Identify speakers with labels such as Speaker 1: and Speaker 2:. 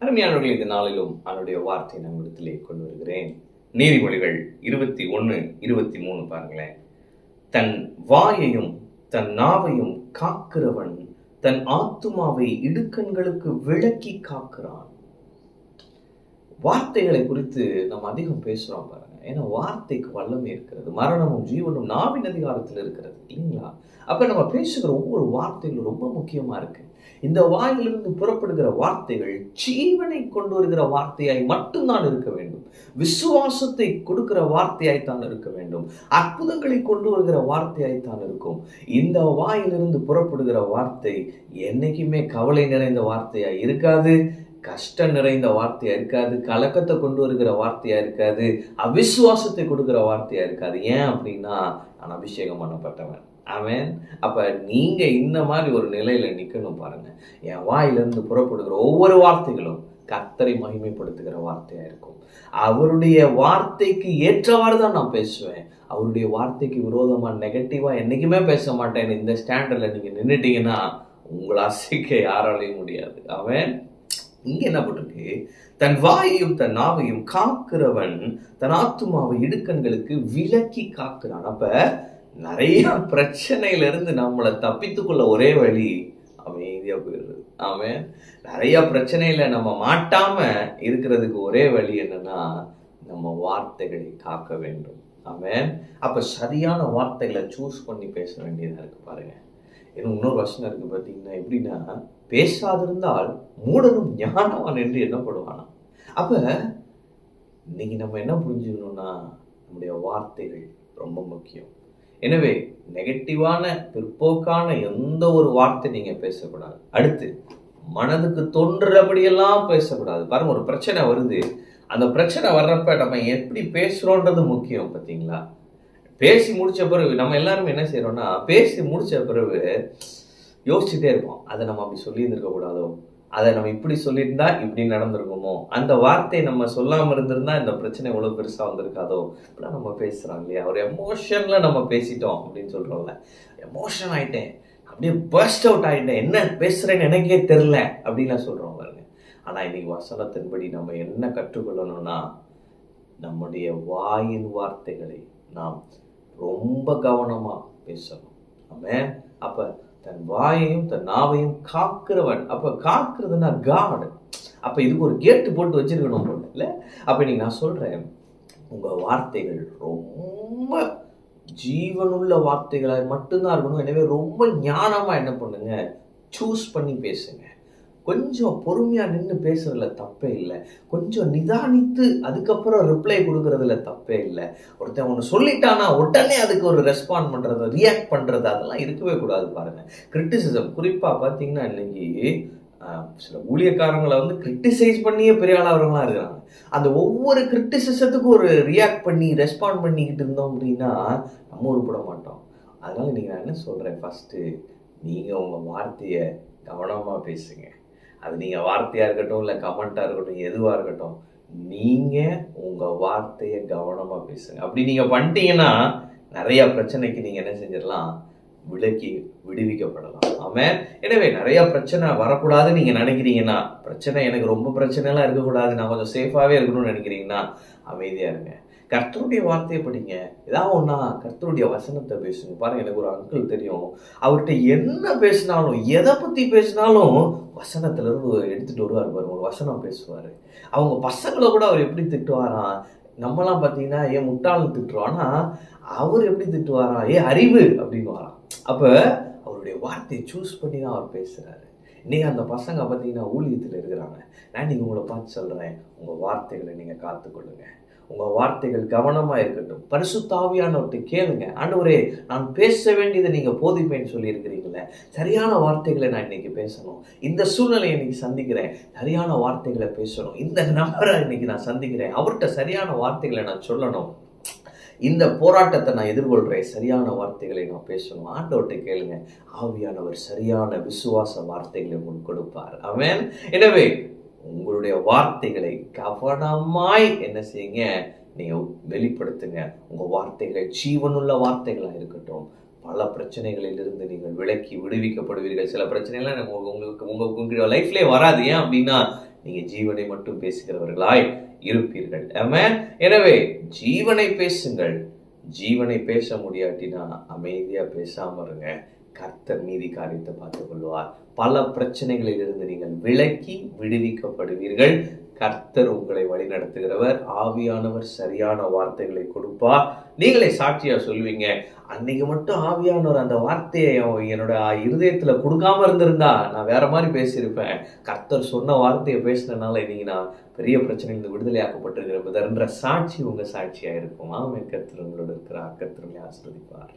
Speaker 1: அருமையானவர்கள், இந்த நாளிலும் அவனுடைய வார்த்தை நான் இடத்திலே கொண்டு வருகிறேன். நீதிமொழிகள் 21:23 பாருங்களேன். தன் வாயையும் தன் நாவையும் காக்கிறவன் தன் ஆத்துமாவை இடுக்கண்களுக்கு விலக்கி காக்கிறான். வார்த்தைகளை குறித்து நம்ம அதிகம் பேசுறோம் பாருங்க. ஏன்னா வார்த்தைக்கு வல்லமை இருக்கிறது. மரணமும் ஜீவனும் நாவின் அதிகாரத்தில் இருக்கிறது இல்லைங்களா? அப்ப நம்ம பேசுகிற ஒவ்வொரு வார்த்தைகளும் ரொம்ப முக்கியமா இருக்கு. இந்த வாயிலிருந்து புறப்படுகிற வார்த்தைகள் ஜீவனை கொண்டு வருகிற வார்த்தையாய் மட்டும்தான் இருக்க வேண்டும். விசுவாசத்தை கொடுக்கிற வார்த்தையாய்த்தான் இருக்க வேண்டும். அற்புதங்களை கொண்டு வருகிற வார்த்தையாய்த்தான் இருக்கும். இந்த வாயிலிருந்து புறப்படுகிற வார்த்தை என்னைக்குமே கவலை நிறைந்த வார்த்தையா இருக்காது. கஷ்டம் நிறைந்த வார்த்தையா இருக்காது. கலக்கத்தை கொண்டு வருகிற வார்த்தையா இருக்காது. அவிசுவாசத்தை கொடுக்கிற வார்த்தையா இருக்காது. ஏன் அப்படின்னா, நான் அபிஷேகம் பண்ணப்பட்டவன். ஆமென். அப்ப நீங்க இந்த மாதிரி ஒரு நிலையில நிக்கணும் பாருங்க. என் வாயிலிருந்து புறப்படுகிற ஒவ்வொரு வார்த்தைகளும் கர்த்தரை மகிமைப்படுத்துகிற வார்த்தையா இருக்கும். அவருடைய வார்த்தைக்கு ஏற்றவாறு தான் நான் பேசுவேன். அவருடைய வார்த்தைக்கு விரோதமா நெகட்டிவா என்னைக்குமே பேச மாட்டேன். இந்த ஸ்டாண்டர்ட்ல நீங்க நின்னுட்டீங்கன்னா உங்களை அசைக்க யாராலையும் முடியாது. ஆமென். இங்க என்ன போட்டிருக்கு? தன் வாயையும் தன் நாவையும் காக்கிறவன் தன் ஆத்துமாவை இடுக்கண்களுக்கு விலக்கி காக்கிறான். அப்ப நிறைய பிரச்சனையில இருந்து நம்மளை தப்பித்துக்கொள்ள ஒரே வழி அமைதியா போயிடுறது. ஆமென். நிறைய பிரச்சனையில நம்ம மாட்டாம இருக்கிறதுக்கு ஒரே வழி என்னன்னா, நம்ம வார்த்தைகளை காக்க வேண்டும். ஆமென். அப்ப சரியான வார்த்தைகளை சூஸ் பண்ணி பேச வேண்டியதா இருக்கு பாருங்க. இன்னொரு வசனம் இருக்கு பார்த்தீங்கன்னா, எப்படின்னா, பேசாதிருந்தால் மூடனும் ஞானவான் என்று எண்ணப்படுவானா. அப்ப இன்னைக்கு நம்ம என்ன புரிஞ்சுக்கணும்னா, நம்முடைய வார்த்தைகள் ரொம்ப முக்கியம். எனவே நெகட்டிவான பிற்போக்கான எந்த ஒரு வார்த்தை நீங்க பேசக்கூடாது. அடுத்து, மனதுக்கு தோன்றபடியெல்லாம் பேசக்கூடாது. பாருங்க, ஒரு பிரச்சனை வருது. அந்த பிரச்சனை வர்றப்ப நம்ம எப்படி பேசுறோன்றது முக்கியம். பார்த்தீங்களா? பேசி முடிச்ச பிறகு நம்ம எல்லாருமே என்ன செய்யறோம்னா, பேசி முடிச்ச பிறகு யோசிச்சுட்டே இருப்போம். அதை நம்ம அப்படி சொல்லி இருந்திருக்க கூடாதோ, அதை நம்ம இப்படி சொல்லியிருந்தா இப்படி நடந்திருக்குமோ, அந்த வார்த்தையை நம்ம சொல்லாம இருந்திருந்தா இந்த பிரச்சனை இவ்வளவு பெருசா வந்திருக்காதோ, இப்படிலாம் நம்ம பேசுறோம் இல்லையா? ஒரு எமோஷன்ல நம்ம பேசிட்டோம் அப்படின்னு சொல்றோம்ல. எமோஷன் ஆயிட்டேன், அப்படியே பர்ஸ்ட் அவுட் ஆயிட்டேன், என்ன பேசுறேன்னு எனக்கே தெரியல அப்படின்னு சொல்றோம் பாருங்க. ஆனா இன்னைக்கு வசனத்தின்படி நம்ம என்ன கற்றுக்கொள்ளணும்னா, நம்முடைய வாயின் வார்த்தைகளை நாம் ரொம்ப கவனமா பேசணும். ஆமென். அப்ப தன் வாயையும் தன் நாவையும் காக்கிறவன். அப்ப காக்குறதுன்னா காட். அப்ப இதுக்கு ஒரு கேட்டு போட்டு வச்சிருக்கணும் போல இல்ல? அப்ப இன்னைக்கு நான் சொல்றேன், உங்க வார்த்தைகள் ரொம்ப ஜீவனுள்ள வார்த்தைகளாய் மட்டும்தான் இருக்கணும். எனவே ரொம்ப ஞானமா என்ன பண்ணுங்க, சூஸ் பண்ணி பேசுங்க. கொஞ்சம் பொறுமையா நின்று பேசுறதுல தப்பே இல்லை. கொஞ்சம் நிதானித்து அதுக்கப்புறம் ரிப்ளை கொடுக்கறதுல தப்பே இல்லை. ஒருத்தன் ஒன்று சொல்லிட்டானா உடனே அதுக்கு ஒரு ரெஸ்பாண்ட் பண்றது, ரியாக்ட் பண்றது, அதெல்லாம் இருக்கவே கூடாது பாருங்க. கிரிட்டிசிசம் குறிப்பா பார்த்தீங்கன்னா, இன்னைக்கு சில ஊழியக்காரங்களை கிரிட்டிசைஸ் பண்ணியே பெரிய ஆளாகிறவங்களா இருக்கிறாங்க. அந்த ஒவ்வொரு கிரிட்டிசிசத்துக்கும் ஒரு ரியாக்ட் பண்ணி ரெஸ்பாண்ட் பண்ணிக்கிட்டு இருந்தோம் அப்படின்னா நம்ம உருப்பட மாட்டோம். அதனால நீங்க நான் என்ன சொல்றேன், ஃபர்ஸ்ட் நீங்க உங்க வார்த்தையை கவனமா பேசுங்க. அது நீங்க வார்த்தையா இருக்கட்டும், இல்லை கமெண்டா இருக்கட்டும், எதுவா இருக்கட்டும், நீங்க உங்க வார்த்தையை கவனமா பேசுங்க. அப்படி நீங்க பண்ணிட்டீங்கன்னா நிறைய பிரச்சனைக்கு நீங்க என்ன செஞ்சிடலாம், விலக்கி விடுவிக்கப்படலாம். ஆமென். எனவே நிறைய பிரச்சனை வரக்கூடாதுன்னு நீங்க நினைக்கிறீங்கன்னா, பிரச்சனை எனக்கு ரொம்ப பிரச்சனை எல்லாம் இருக்கக்கூடாது, நான் கொஞ்சம் சேஃபாவே இருக்கணும்னு நினைக்கிறீங்கன்னா அமைதியா இருங்க. கர்த்தருடைய வார்த்தையை படிங்க. ஏதாவது ஒன்றா கர்த்தருடைய வசனத்தை பேசுங்க. பாருங்க, எனக்கு ஒரு அங்கிள் தெரியும். அவர்கிட்ட என்ன பேசினாலும், எதை பற்றி பேசினாலும் வசனத்திலிருந்து எடுத்துகிட்டு வருவார் பாருங்க. ஒரு வசனம் பேசுவார். அவங்க பசங்களை கூட அவர் எப்படி திட்டுவாராம். நம்மலாம் பார்த்தீங்கன்னா ஏன் முட்டாள்னு திட்டுறோம். ஆனால் அவர் எப்படி திட்டுவாராம், அறிவு அப்படின்னு வாராம். அப்போ அவருடைய வார்த்தையை சூஸ் பண்ணி தான் அவர் பேசுகிறாரு. நீங்கள் அந்த பசங்க பார்த்தீங்கன்னா ஊழியத்தில் இருக்கிறாங்க. நான் நீங்கள் உங்களை பார்த்து சொல்கிறேன், உங்கள் வார்த்தைகளை நீங்கள் காத்துக்கொள்ளுங்க. உங்கள் வார்த்தைகள் கவனமாக இருக்கட்டும். பரிசுத்த ஆவியானவர்கிட்ட கேளுங்க, ஆண்டவரே நான் பேச வேண்டியதை நீங்கள் போதிப்பேன்னு சொல்லியிருக்கிறீங்களே, சரியான வார்த்தைகளை நான் இன்னைக்கு பேசணும். இந்த சூழ்நிலையை இன்னைக்கு சந்திக்கிறேன், சரியான வார்த்தைகளை பேசணும். இந்த நபரை இன்னைக்கு நான் சந்திக்கிறேன், அவர்கிட்ட சரியான வார்த்தைகளை நான் சொல்லணும். இந்த போராட்டத்தை நான் எதிர்கொள்கிறேன், சரியான வார்த்தைகளை நான் பேசணும். ஆண்டவர்கிட்ட கேளுங்க, ஆவியானவர் சரியான விசுவாச வார்த்தைகளை உங்களுக்கு கொடுப்பார். ஆமென். எனவே உங்களுடைய வார்த்தைகளை கவனமாய் என்ன செய்யுங்க, நீங்க வெளிப்படுத்துங்க. உங்க வார்த்தைகள் ஜீவனுள்ள வார்த்தைகளா இருக்கட்டும். பல பிரச்சனைகளிலிருந்து நீங்கள் விலக்கி விடுவிக்கப்படுவீர்கள். சில பிரச்சனைலாம் உங்களுக்கு லைஃப்லேயே வராது. ஏன் அப்படின்னா, நீங்க ஜீவனை மட்டும் பேசுகிறவர்களாய் இருப்பீர்கள். ஆமென். எனவே ஜீவனை பேசுங்கள். ஜீவனை பேச முடியாட்டினா அமைதியா பேசாம இருங்க. கர்த்தர் மீதி காரியத்தை பார்த்துக் கொள்வார். பல பிரச்சனைகளில் இருந்து நீங்கள் விலக்கி விடுவிக்கப்படுவீர்கள். கர்த்தர் உங்களை வழிநடத்துகிறவர். ஆவியானவர் சரியான வார்த்தைகளை கொடுப்பார். நீங்களே சாட்சியா சொல்வீங்க, அன்னைக்கு மட்டும் ஆவியானவர் அந்த வார்த்தையை என்னோட இருதயத்துல கொடுக்காம இருந்திருந்தா நான் வேற மாதிரி பேசியிருப்பேன். கர்த்தர் சொன்ன வார்த்தையை பேசினனால இன்னைக்கு நான் பெரிய பிரச்சனையிலிருந்து விடுதலை ஆக்கப்பட்டிருக்கிற சாட்சி உங்க சாட்சியா இருக்கும். ஆமென். கர்த்தர் உங்களோட இருக்கிறார். கர்த்தர் உங்களை ஆசீர்வதிப்பார்.